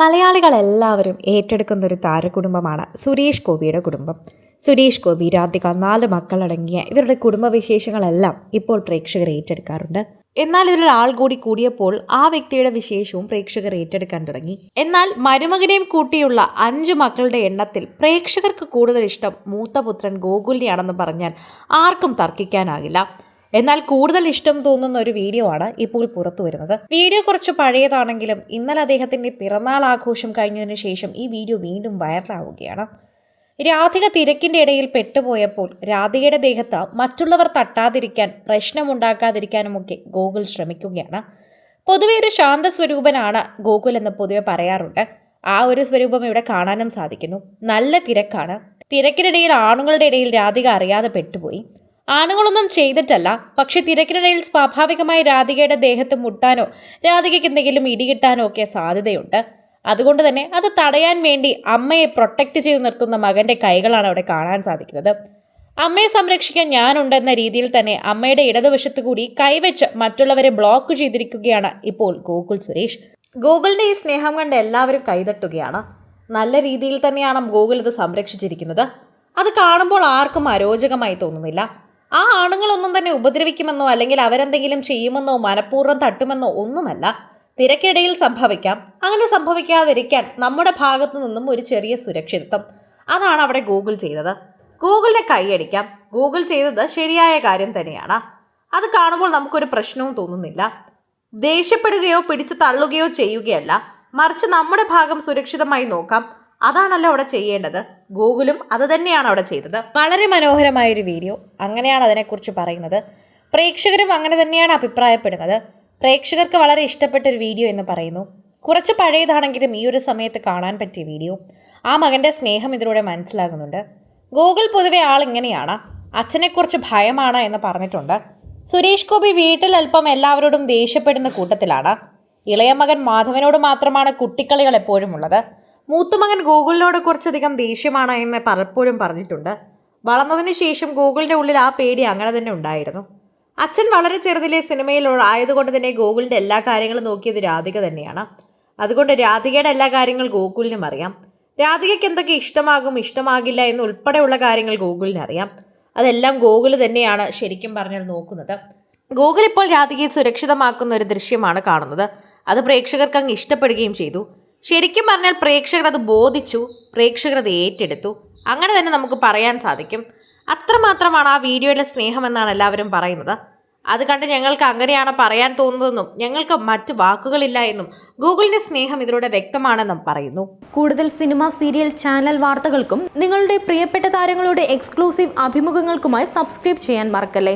മലയാളികളെല്ലാവരും ഏറ്റെടുക്കുന്ന ഒരു താരകുടുംബമാണ് സുരേഷ് ഗോപിയുടെ കുടുംബം. സുരേഷ് ഗോപി, രാധിക, 4 മക്കളടങ്ങിയ ഇവരുടെ കുടുംബവിശേഷങ്ങളെല്ലാം ഇപ്പോൾ പ്രേക്ഷകർ ഏറ്റെടുക്കാറുണ്ട്. എന്നാൽ ഇതിലൊരാൾ കൂടി കൂടിയപ്പോൾ ആ വ്യക്തിയുടെ വിശേഷവും പ്രേക്ഷകർ ഏറ്റെടുക്കാൻ തുടങ്ങി. എന്നാൽ മരുമകനെയും കൂട്ടിയുള്ള 5 മക്കളുടെ എണ്ണത്തിൽ പ്രേക്ഷകർക്ക് കൂടുതൽ ഇഷ്ടം മൂത്തപുത്രൻ ഗോകുലിനെയാണെന്ന് പറഞ്ഞാൽ ആർക്കും തർക്കിക്കാനാകില്ല. എന്നാൽ കൂടുതൽ ഇഷ്ടം തോന്നുന്ന ഒരു വീഡിയോ ആണ് ഇപ്പോൾ പുറത്തു വരുന്നത്. വീഡിയോ കുറച്ച് പഴയതാണെങ്കിലും ഇന്നലെ അദ്ദേഹത്തിന്റെ പിറന്നാൾ ആഘോഷം കഴിഞ്ഞതിനു ശേഷം ഈ വീഡിയോ വീണ്ടും വൈറലാവുകയാണ്. രാധിക തിരക്കിന്റെ ഇടയിൽ പെട്ടുപോയപ്പോൾ രാധികയുടെ ദേഹത്ത് മറ്റുള്ളവർ തട്ടാതിരിക്കാൻ, പ്രശ്നമുണ്ടാക്കാതിരിക്കാനുമൊക്കെ ഗോകുൽ ശ്രമിക്കുകയാണ്. പൊതുവെ ഒരു ശാന്ത സ്വരൂപനാണ് ഗോകുൽ എന്ന് പൊതുവെ പറയാറുണ്ട്. ആ ഒരു സ്വരൂപം ഇവിടെ കാണാനും സാധിക്കുന്നു. നല്ല തിരക്കാണ്. തിരക്കിനിടയിൽ ആണുങ്ങളുടെ ഇടയിൽ രാധിക അറിയാതെ പെട്ടുപോയി. ആണുങ്ങളൊന്നും ചെയ്തിട്ടല്ല, പക്ഷെ തിരക്കിനിടയിൽ സ്വാഭാവികമായി രാധികയുടെ ദേഹത്ത് മുട്ടാനോ രാധികയ്ക്ക് എന്തെങ്കിലും ഇടികിട്ടാനോ ഒക്കെ സാധ്യതയുണ്ട്. അതുകൊണ്ട് തന്നെ അത് തടയാൻ വേണ്ടി അമ്മയെ പ്രൊട്ടക്റ്റ് ചെയ്ത് നിർത്തുന്ന മകന്റെ കൈകളാണ് അവിടെ കാണാൻ സാധിക്കുന്നത്. അമ്മയെ സംരക്ഷിക്കാൻ ഞാനുണ്ടെന്ന രീതിയിൽ തന്നെ അമ്മയുടെ ഇടതുവശത്തു കൂടി കൈവച്ച് മറ്റുള്ളവരെ ബ്ലോക്ക് ചെയ്തിരിക്കുകയാണ് ഇപ്പോൾ ഗോകുൽ സുരേഷ്. ഗോകുലിന്റെ ഈ സ്നേഹം കണ്ട് എല്ലാവരും കൈതട്ടുകയാണ്. നല്ല രീതിയിൽ തന്നെയാണ് ഗോകുൽ ഇത് സംരക്ഷിച്ചിരിക്കുന്നത്. അത് കാണുമ്പോൾ ആർക്കും അരോചകമായി തോന്നുന്നില്ല. ആ ആണുങ്ങളൊന്നും തന്നെ ഉപദ്രവിക്കുമെന്നോ അല്ലെങ്കിൽ അവരെന്തെങ്കിലും ചെയ്യുമെന്നോ മനഃപൂർവ്വം തട്ടുമെന്നോ ഒന്നുമല്ല. തിരക്കിടയിൽ സംഭവിക്കാം. അങ്ങനെ സംഭവിക്കാതിരിക്കാൻ നമ്മുടെ ഭാഗത്തു നിന്നും ഒരു ചെറിയ സുരക്ഷിതത്വം, അതാണ് അവിടെ ഗൂഗിൾ ചെയ്തത്. ഗൂഗിളിനെ കൈയടിക്കാം. ഗൂഗിൾ ചെയ്തത് ശരിയായ കാര്യം തന്നെയാണ്. അത് കാണുമ്പോൾ നമുക്കൊരു പ്രശ്നവും തോന്നുന്നില്ല. ദേഷ്യപ്പെടുകയോ പിടിച്ചു തള്ളുകയോ ചെയ്യുകയല്ല, മറിച്ച് നമ്മുടെ ഭാഗം സുരക്ഷിതമായി നോക്കാം. അതാണല്ലോ അവിടെ ചെയ്യേണ്ടത്. ഗൂഗിളും അത് തന്നെയാണ് അവിടെ ചെയ്തത്. വളരെ മനോഹരമായൊരു വീഡിയോ, അങ്ങനെയാണ് അതിനെക്കുറിച്ച് പറയുന്നത്. പ്രേക്ഷകരും അങ്ങനെ തന്നെയാണ് അഭിപ്രായപ്പെടുന്നത്. പ്രേക്ഷകർക്ക് വളരെ ഇഷ്ടപ്പെട്ടൊരു വീഡിയോ എന്ന് പറയുന്നു. കുറച്ച് പഴയതാണെങ്കിലും ഈ ഒരു സമയത്ത് കാണാൻ പറ്റിയ വീഡിയോ. ആ മകൻ്റെ സ്നേഹം ഇതിലൂടെ മനസ്സിലാകുന്നുണ്ട്. ഗൂഗിൾ പൊതുവെ ആളിങ്ങനെയാണ്. അച്ഛനെക്കുറിച്ച് ഭയമാണ് എന്ന് പറഞ്ഞിട്ടുണ്ട്. സുരേഷ് ഗോപി വീട്ടിൽ അല്പം എല്ലാവരോടും ദേഷ്യപ്പെടുന്ന കൂട്ടത്തിലാണ്. ഇളയ മകൻ മാധവനോട് മാത്രമാണ് കുട്ടിക്കളികൾ എപ്പോഴും ഉള്ളത്. മൂത്തുമകൻ ഗൂഗിളിനോട് കുറച്ചധികം ദേഷ്യമാണ് എന്ന് പലപ്പോഴും പറഞ്ഞിട്ടുണ്ട്. വളർന്നതിന് ശേഷം ഗൂഗിളിൻ്റെ ഉള്ളിൽ ആ പേടി അങ്ങനെ തന്നെ ഉണ്ടായിരുന്നു. അച്ഛൻ വളരെ ചെറുതിലെ സിനിമയിൽ ആയതുകൊണ്ട് തന്നെ ഗൂഗിളിൻ്റെ എല്ലാ കാര്യങ്ങളും നോക്കിയത് രാധിക തന്നെയാണ്. അതുകൊണ്ട് രാധികയുടെ എല്ലാ കാര്യങ്ങൾ ഗോകുലിനും അറിയാം. രാധികയ്ക്ക് എന്തൊക്കെ ഇഷ്ടമാകും, ഇഷ്ടമാകില്ല എന്ന് ഉൾപ്പെടെയുള്ള കാര്യങ്ങൾ ഗൂഗിളിന് അറിയാം. അതെല്ലാം ഗൂഗിൾ തന്നെയാണ് ശരിക്കും പറഞ്ഞാൽ നോക്കുന്നത്. ഗൂഗിൾ ഇപ്പോൾ രാധികയെ സുരക്ഷിതമാക്കുന്ന ഒരു ദൃശ്യമാണ് കാണുന്നത്. അത് പ്രേക്ഷകർക്ക് അങ്ങ് ഇഷ്ടപ്പെടുകയും ചെയ്തു. ശരിക്കും പറഞ്ഞാൽ പ്രേക്ഷകർ അത് ബോധിച്ചു, പ്രേക്ഷകർ അത് ഏറ്റെടുത്തു. അങ്ങനെ തന്നെ നമുക്ക് പറയാൻ സാധിക്കും. അത്രമാത്രമാണ് ആ വീഡിയോയിലെ സ്നേഹമെന്നാണ് എല്ലാവരും പറയുന്നത്. അത് കണ്ട് ഞങ്ങൾക്ക് അങ്ങനെയാണ് പറയാൻ തോന്നുന്നതെന്നും ഞങ്ങൾക്ക് മറ്റു വാക്കുകളില്ല എന്നും ഗൂഗിളിന്റെ സ്നേഹം ഇതിലൂടെ വ്യക്തമാണെന്നും പറയുന്നു. കൂടുതൽ സിനിമ, സീരിയൽ, ചാനൽ വാർത്തകൾക്കും നിങ്ങളുടെ പ്രിയപ്പെട്ട താരങ്ങളുടെ എക്സ്ക്ലൂസീവ് അഭിമുഖങ്ങൾക്കുമായി സബ്സ്ക്രൈബ് ചെയ്യാൻ മറക്കല്ലേ.